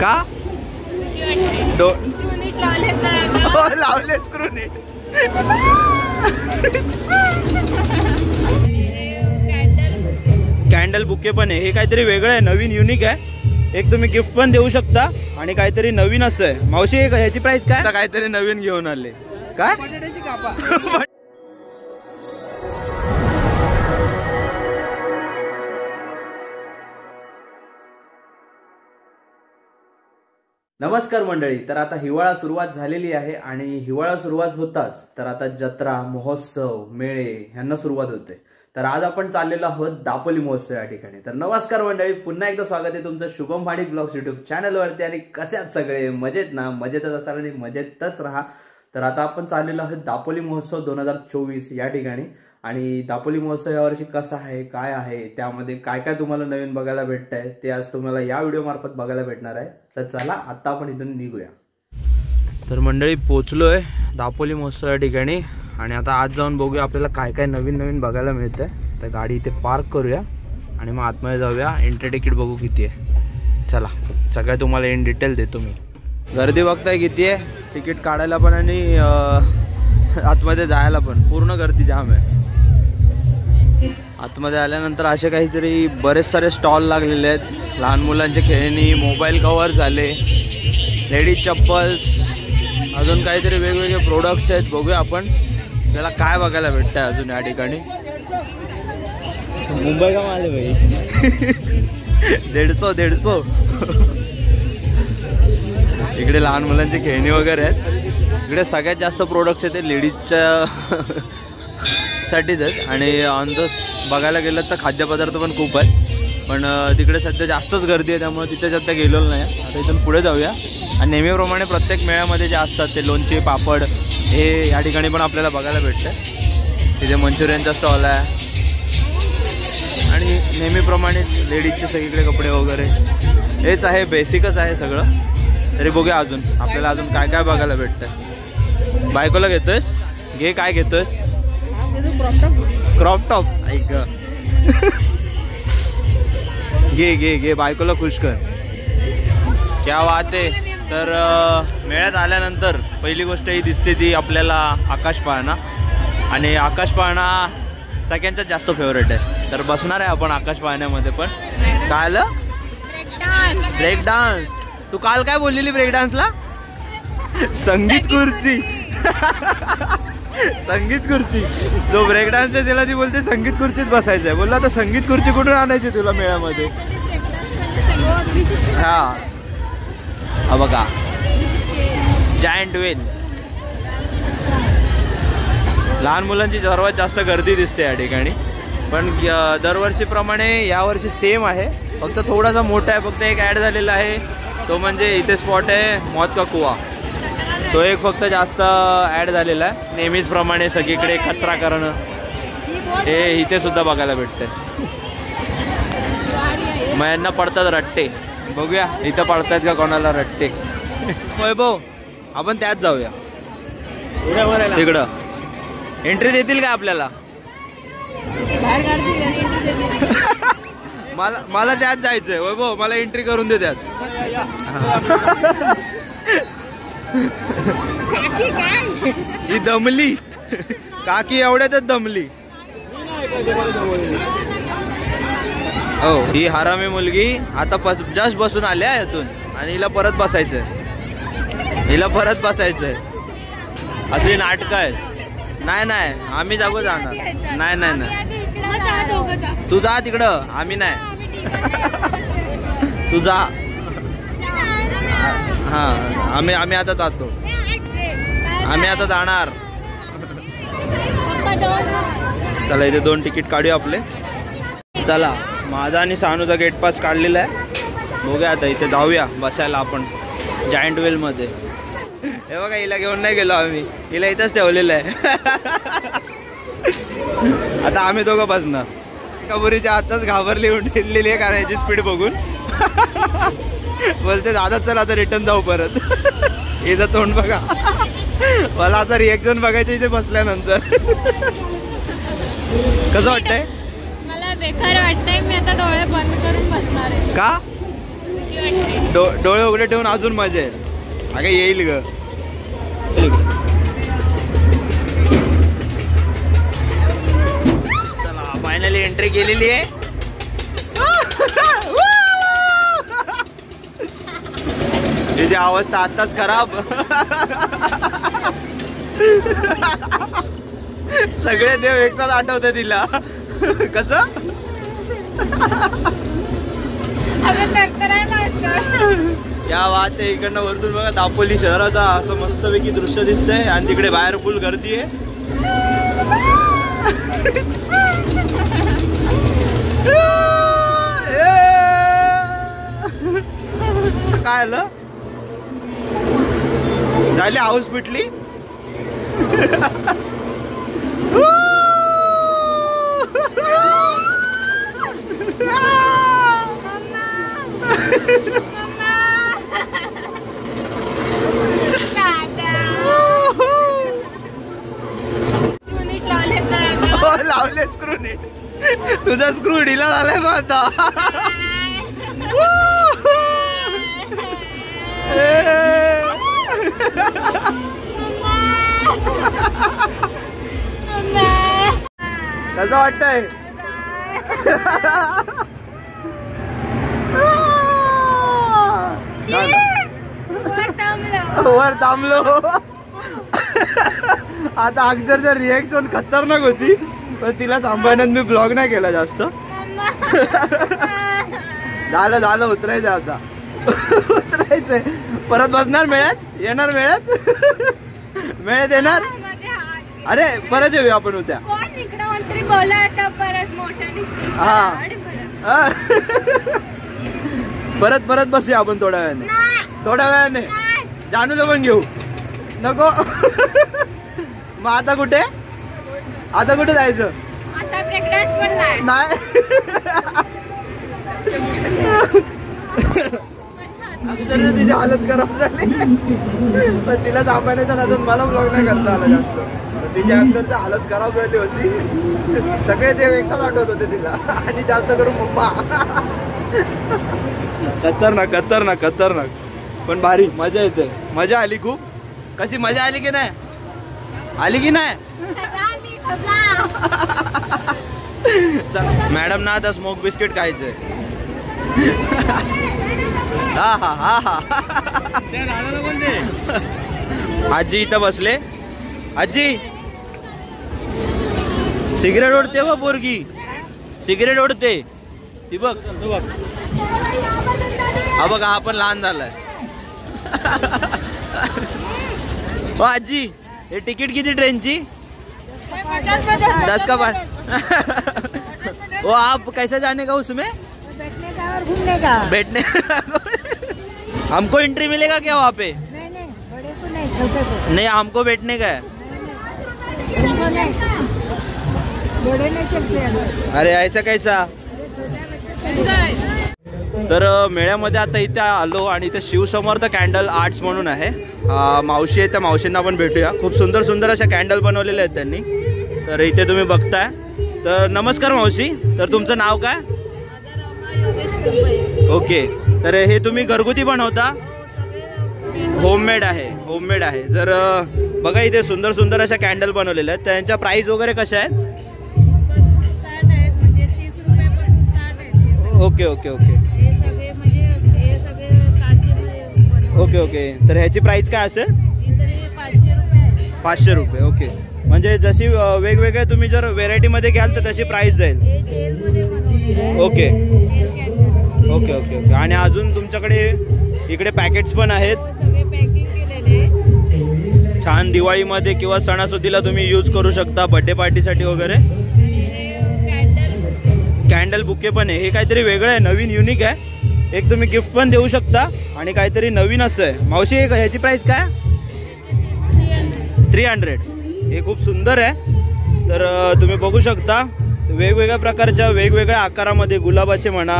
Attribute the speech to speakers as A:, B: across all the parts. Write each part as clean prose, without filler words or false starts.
A: का लावले स्क्रू नीट. Candle bouquet पण आहे. हे काहीतरी वेगळं आहे, नवीन युनिक आहे. एक तुम्ही गिफ्ट पण देऊ शकता आणि काहीतरी नवीन असं आहे. मावशी ह्याची प्राइस काय? काहीतरी नवीन घेऊन आले काय? नमस्कार मंडळी. तर आता हिवाळा सुरुवात झालेली आहे आणि हिवाळा सुरुवात होताच तर आता जत्रा, महोत्सव, मेळे ह्यांना सुरुवात होते. तर आज आपण चाललेलो आहोत दापोली महोत्सव या ठिकाणी. तर नमस्कार मंडळी, पुन्हा एकदा स्वागत आहे तुमचं शुभम भाडिक ब्लॉग्स युट्यूब चॅनलवरती. आणि कसे आहात सगळे? मजेत ना? मजेतच असाल आणि मजेतच राहा. तर आता आपण चाललेलो आहोत दापोली महोत्सव 2024 या ठिकाणी. आणि दापोली महोत्सव यावर्षी कसा आहे, काय आहे, त्यामध्ये काय काय तुम्हाला नवीन बघायला भेटतंय ते आज तुम्हाला या व्हिडिओ मार्फत बघायला भेटणार आहे. तर चला आता आपण इथून निघूया. तर मंडळी पोचलोय दापोली महोत्सव या ठिकाणी आणि आता आज जाऊन बघूया आपल्याला काय काय नवीन नवीन बघायला मिळतंय. तर गाडी इथे पार्क करूया आणि मग आतमध्ये जाऊया. एंट्री तिकीट बघू किती आहे. चला सगळं तुम्हाला इन डिटेल देतो मी. गर्दी बघताय किती आहे, तिकीट काढायला पण आणि आतमध्ये जायला पण पूर्ण गर्दी जाम आहे. आतमध्ये आल्यानंतर असे काहीतरी बरेच सारे स्टॉल लागलेले आहेत. लहान मुलांचे खेळणी, मोबाईल कव्हर झाले, लेडीज चप्पल्स, अजून काहीतरी वेगवेगळे प्रोडक्ट्स आहेत. बघूया आपण त्याला काय बघायला भेटतंय अजून या ठिकाणी. मुंबई का आले भाई 150 इकडे लहान मुलांची खेळणी वगैरे आहेत. इकडे सगळ्यात जास्त प्रोडक्ट्स आहेत ते लेडीजच्या साठीच आहेत. आणि ऑन द बघायला गेलं तर खाद्यपदार्थ पण खूप आहेत, पण तिकडे सध्या जास्तच गर्दी आहे त्यामुळे तिथे सध्या गेलेलो नाही. आता इथून पुढे जाऊया. आणि नेहमीप्रमाणे प्रत्येक मेळ्यामध्ये जे असतात ते लोणचे, पापड हे या ठिकाणी पण आपल्याला बघायला भेटतं. तिथे मंचुरियनचा स्टॉल आहे आणि नेहमीप्रमाणे लेडीजचे सगळीकडे कपडे वगैरे हेच आहे, बेसिकच आहे सगळं. तरी बघूया अजून आपल्याला अजून काय काय बघायला भेटतं. बायकोला घेतोयस? घे. काय घेतोयस? Crop top. ऐक घे घे घे, बायकोला खुश कर. क्या बात आहे. तर मेळ्यात आल्यानंतर पहिली गोष्ट ही दिसते ती आपल्याला आकाश पाळणा. आणि आकाश पाळणा सगळ्यांच्याच जास्त फेवरेट आहे. तर बसणार आहे आपण आकाश पाळण्यामध्ये. पण काय आलं? Break dance. तू काल काय बोललेली ब्रेक डान्सला? संगीत खुर्ची. संगीत खुर्ची. जो ब्रेक डान्स आहे त्याला ती बोलते संगीत खुर्चीत बसायचं आहे. बोलला आता संगीत खुर्ची कुठून आणायची तुला मेळ्यामध्ये? हा बघा, जायंट व्हेल. लहान मुलांची सर्वात जास्त गर्दी दिसते या ठिकाणी. पण दरवर्षीप्रमाणे यावर्षी सेम आहे, फक्त थोडासा मोठा आहे. फक्त एक ॲड झालेला आहे, तो म्हणजे इथे स्पॉट आहे मौत का कुआ. तो एक फक्त जास्त ॲड झालेला आहे. नेहमीच प्रमाणे सगळीकडे कचरा करणं हे इथे सुद्धा बघायला भेटते. मग यांना पडतात रट्टे. बघूया इथं पडतात का कोणाला रट्टे. वैभव आपण त्यात जाऊया. तिकडं एंट्री देतील का आपल्याला? मला त्यात जायचंय. वैभव मला एंट्री करून दे त्यात. ही दमली काकी, एवढ्यातच दमली. हो, ही हरामी मुलगी आता जस्ट बसून आल्या यातून आणि हिला परत बसायचंय. असली नाटकं आहेत. नाही नाही, आम्ही जागो जाणार. नाही नाही नाही, तू जा तिकडं, आम्ही नाही. तू जा. हा, आम्ही आता जातो. आम्ही आता जाणार. चला इथे 2 तिकीट काढूया आपले. चला, माझा आणि सानूचा गेट पास काढलेला आहे. बघूया आता इथे जाऊया बसायला आपण जायंट व्हेल मध्ये. हे बघा, हिला घेऊन नाही गेलो आम्ही, हिला इथंच ठेवलेलं आहे. आता आम्ही दोघं बसणार. कबुरीच्या आताच घाबरली उठलेली आहे कारण याची स्पीड बघून. बोलते दादा चल आता रिटर्न जाऊ परत. हिचं तोंड बघा. मला आता रिएक्शन बघायचं इथे बसल्यानंतर. कसं वाटतंय?
B: मला बेकार वाटतंय. मी आता डोळे बंद करून बसणार आहे.
A: का? डोळे उघडे ठेवून अजून मजा येईल. अगं येईल ग. चला फायनली एंट्री केलेली आहे. तिची अवस्था आताच खराब. सगळे देव एकसाथ आठवते तिला. कसं या वाट आहे. इकडनं वरतून बघा दापोली शहराचा असं मस्तपैकी दृश्य दिसतंय आणि तिकडे बाहेर फुल गर्दी आहे. काय आलं झाली हाऊस पिटली. लावले स्क्रू नीट. तुझा स्क्रू ढिला झालाय मग आता. कसं वाटतंय? वर थांबलो. आता अक्षरशः रिएक्शन खतरनाक होती पण तिला सांभाळण्यात मी ब्लॉग नाही केला जास्त. झालं उतरायचं आता. उतरायचंय. परत बसणार मेळ्यात येणार. मेळ्यात येणार. अरे परत येऊया आपण उद्या. हा परत बसूया आपण थोड्या वेळाने. जानूला पण घेऊ नको. मग आता कुठे जायचं? नाही तिची हालत खराब झाली. पण तिला सांभाळण्याच्या नादात मला ब्लॉग नाही करता आला जास्त. तिची अक्षरशः हालत खराब झाली होती. सगळे देव एकसाथ आठवत होते तिला आणि जास्त करून पप्पा. खतरनाक पण भारी मजा येते. मजा आली खूप. कशी मजा आली की नाही? मॅडम ना आता स्मोक बिस्किट खायचंय. हा आजी इथं बसले. आजी सिगरेट ओढते व पोरगी. सिगरेट ओढते ती बघ. हा बघा हा पण लहान झालाय. हो आजी ये तिकीट किती ट्रेनची? 10 का 5. वो आप कैसे जाने का उसमें?
B: बैठने का और घूमने का.
A: बैठने. हमको एंट्री मिलेगा क्या वहाँ पे?
B: नहीं बड़े को नहीं छोटे को.
A: नहीं हमको बैठने का है.
B: उनको नहीं बड़े नहीं चलते.
A: अरे ऐसा कैसा? तर मेळ्यामध्ये आता इथे आलो आणि इथे शिवसमर्थ कॅन्डल आर्ट्स म्हणून आहे. मावशी आहे त्या मावशींना पण भेटूया. खूप सुंदर अशा कॅन्डल बनवलेले आहेत त्यांनी. तर इथे तुम्ही बघताय. तर नमस्कार मावशी. तर तुमचं नाव काय? ओके. तर हे तुम्ही घरगुती बनवता? होममेड आहे. जर बघा इथे सुंदर अशा कॅन्डल बनवलेल्या आहेत. त्यांच्या प्राइस वगैरे कशा आहेत? ओके. तर ह्याची प्राइस काय असेल? 500 रुपये. ओके. म्हणजे जशी वेगवेगळे तुम्ही जर व्हेरायटीमध्ये घ्याल तर तशी प्राइस जाईल. ओके. आणि अजून तुमच्याकडे इकडे पॅकेट्स पण आहेत. छान दिवाळीमध्ये किंवा सणासुदीला तुम्ही यूज करू शकता. बर्थडे पार्टीसाठी वगैरे. कॅन्डल बुके पण आहे. हे काहीतरी वेगळं आहे, नवीन युनिक आहे. एक तुम्ही गिफ्ट पण देऊ शकता आणि काहीतरी नवीन असं आहे. मावशी ह्याची प्राइस काय? 300. हे खूप सुंदर आहे. तर तुम्ही बघू शकता वेगवेगळ्या प्रकारच्या वेगवेगळ्या आकारामध्ये गुलाबाचे म्हणा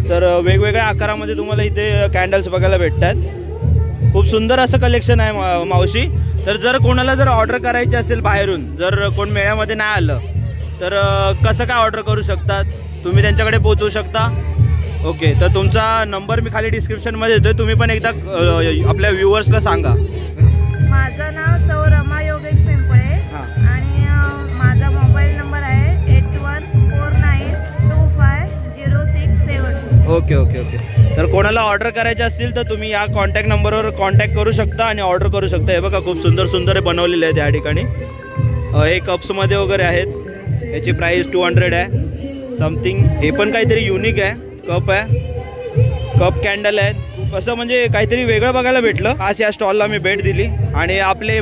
A: तर वेगवेगळ्या आकारामध्ये तुम्हाला इथे कॅन्डल्स बघायला भेटतात. खूप सुंदर असं कलेक्शन आहे मावशी. तर जर कोणाला जर ऑर्डर करायची असेल बाहेरून, जर कोण मेळ्यामध्ये नाही आलं तर कसं काय ऑर्डर करू शकतात? तुम्ही त्यांच्याकडे पोहोचवू शकता? ओके, तर तुमचा नंबर मी खाली डिस्क्रिप्शनमध्ये देतोय, तुम्ही पण एकदा आपल्या व्ह्युअर्सला सांगा.
B: माझं नाव सौ रमा योगेश पिंपळे
A: हां.
B: आणि माझा मोबाईल नंबर आहे 8149250672.
A: Okay okay okay. तर कोणाला ऑर्डर करायचे असतील तर तुम्ही या कॉन्टॅक्ट नंबरवर कॉन्टॅक्ट करू शकता आणि ऑर्डर करू शकता. हे बघा खूप सुंदर सुंदर बनवलेले आहेत या ठिकाणी. हे कप्समध्ये वगैरे आहेत. याची प्राईस 200 आहे समथिंग. हे पण काहीतरी युनिक आहे. कप आहे, कप कॅन्डल आहेत. असं म्हणजे काहीतरी वेगळं बघायला भेटलं. आज या स्टॉलला मी भेट दिली आणि आपले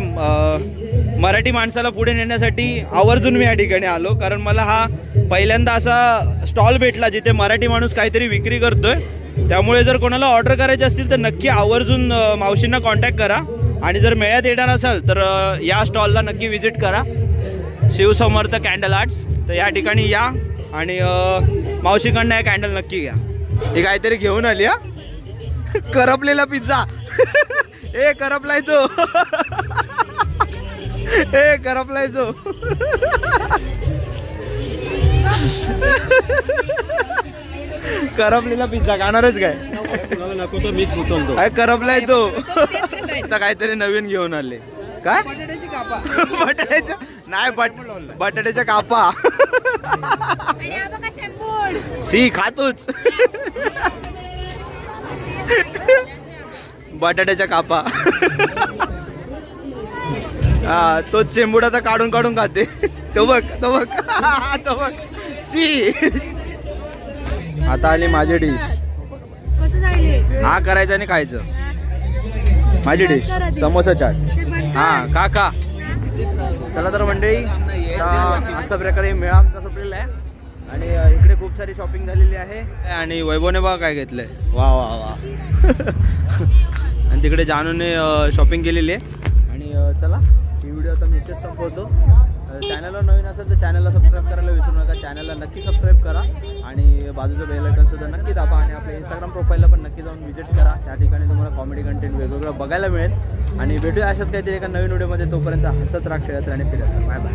A: मराठी माणसाला पुढे नेण्यासाठी आवर्जून मी या ठिकाणी आलो, कारण मला हा पहिल्यांदा असा स्टॉल भेटला जिथे मराठी माणूस काहीतरी विक्री करतोय. त्यामुळे जर कोणाला ऑर्डर करायची असतील तर नक्की आवर्जून मावशींना कॉन्टॅक्ट करा. आणि जर मेळ्यात येणार असाल तर या स्टॉलला नक्की व्हिजिट करा, शिवसमर्थ कॅन्डल आर्ट्स. तर या ठिकाणी या आणि मावशीकडनं हे कॅन्डल नक्की घ्या. हे काहीतरी घेऊन आली हा, करपलेला पिझ्झा. ए करपलाय तो, ए करपलाय तो. करपलेला पिझ्झा खाणारच काय? काय करपलाय तो. आता काहीतरी नवीन घेऊन आले. काय बटाट्याच्या नाही, बटाट्याच्या कापा. सी खातोच बटाट्याच्या कापा. हा, तो चेंबुडा तर काढून काढून खाते. तो बघ तो बघ तो बघ. सी आता आली माझी डिश. हा करायचं आणि खायचं. माझी डिश समोसा चाट. हा का. चला तर मंडळी, अशा प्रकारे मेळा आमचा संपलेला आहे आणि इकडे खूप सारी शॉपिंग झालेली आहे. आणि वैभवने बघा काय घेतलंय. वा वा वा. आणि तिकडे जानूने शॉपिंग केलेली आहे. आणि चला ही व्हिडिओ आता मी इथेच संपवतो. चॅनलवर नवीन असेल तर चॅनलला सबस्क्राईब करायला विसरू नका. चॅनलला नक्की सबस्क्राईब करा आणि बाजूचं बेल आयकॉन सुद्धा नक्की दाबा. आणि आपल्या इंस्टाग्राम प्रोफाईलला पण नक्की जाऊन व्हिजिट करा. त्या ठिकाणी तुम्हाला कॉमेडी कंटेंट वेगवेगळं बघायला मिळेल. आणि भेटूया अशाच काहीतरी एका नवीन व्हिडिओमध्ये. तोपर्यंत हसत राहा, खेळत राहा आणि फिरत राहा. Bye bye.